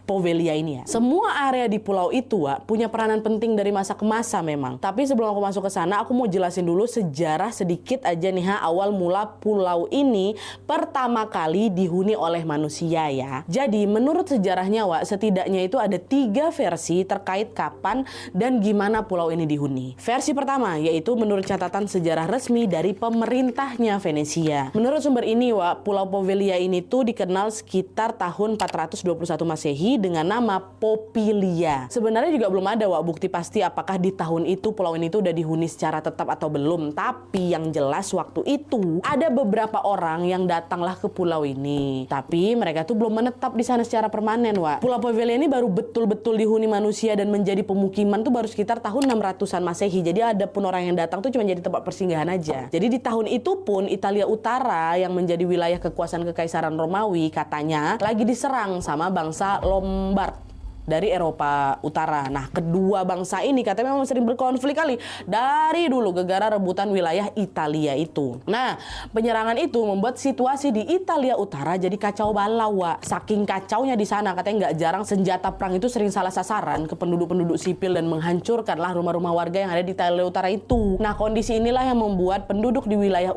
Poveglia ini ya. Semua area di pulau itu, Wak, punya peranan penting dari masa ke masa memang. Tapi sebelum aku masuk ke sana, aku mau jelasin dulu sejarah sedikit aja nih awal mula pulau ini pertama kali dihuni oleh manusia ya. Jadi menurut sejarahnya, Wak, setidaknya itu ada 3 versi terkait kapan dan gimana pulau ini dihuni. Versi pertama yaitu menurut catatan sejarah resmi dari pemerintahnya Venesia. Menurut sumber ini, Wak, Pulau Poveglia ini tuh dikenal sekitar tahun 421 Masehi dengan nama Popilia. Sebenarnya juga belum ada, Wak, bukti pasti apakah di tahun itu pulau ini tuh udah dihuni secara tetap atau belum. Tapi yang jelas waktu itu ada beberapa orang yang datanglah ke pulau ini. Tapi mereka tuh belum menetap di sana secara permanen, Wak. Pulau Poveglia ini baru betul-betul dihuni manusia dan menjadi pemukiman tuh baru sekitar tahun 600-an Masehi. Jadi ada pun orang yang datang tuh cuma jadi tempat persinggahan aja. Jadi di tahun itu pun Italia Utara yang menjadi wilayah kekuasaan Kekaisaran Romawi katanya lagi diserang sama bangsa Lombard dari Eropa Utara. Nah, kedua bangsa ini katanya memang sering berkonflik kali dari dulu gara-gara rebutan wilayah Italia itu. Nah, penyerangan itu membuat situasi di Italia Utara jadi kacau balau, Wak. Saking kacaunya di sana, katanya nggak jarang senjata perang itu sering salah sasaran ke penduduk-penduduk sipil dan menghancurkanlah rumah-rumah warga yang ada di Italia Utara itu. Nah, kondisi inilah yang membuat penduduk di wilayah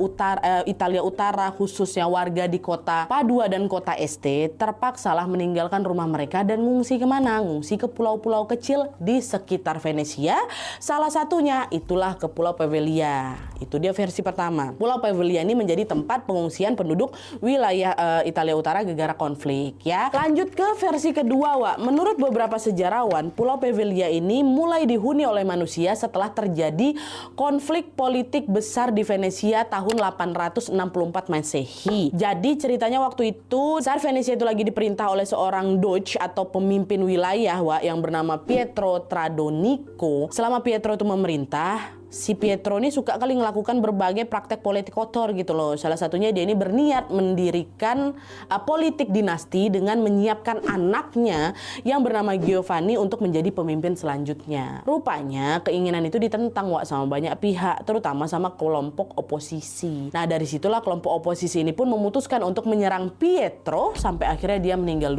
Italia Utara, khususnya warga di kota Padua dan kota Este, terpaksalah meninggalkan rumah mereka dan mengungsi kemana? Ngungsi ke pulau-pulau kecil di sekitar Venesia. Salah satunya itulah ke Pulau Poveglia. Itu dia versi pertama. Pulau Poveglia ini menjadi tempat pengungsian penduduk wilayah Italia Utara gara-gara konflik ya. Lanjut ke versi kedua, Wak. Menurut beberapa sejarawan, Pulau Poveglia ini mulai dihuni oleh manusia setelah terjadi konflik politik besar di Venesia tahun 864 Masehi. Jadi ceritanya waktu itu Tsar Venesia itu lagi diperintah oleh seorang doge atau pemimpin wilayah, Wak, yang bernama Pietro Tradonico. Selama Pietro itu memerintah, si Pietro ini suka kali melakukan berbagai praktek politik kotor gitu loh. Salah satunya dia ini berniat mendirikan politik dinasti dengan menyiapkan anaknya yang bernama Giovanni untuk menjadi pemimpin selanjutnya. Rupanya keinginan itu ditentang, Wak, sama banyak pihak, terutama sama kelompok oposisi. Nah, dari situlah kelompok oposisi ini pun memutuskan untuk menyerang Pietro sampai akhirnya dia meninggal dunia.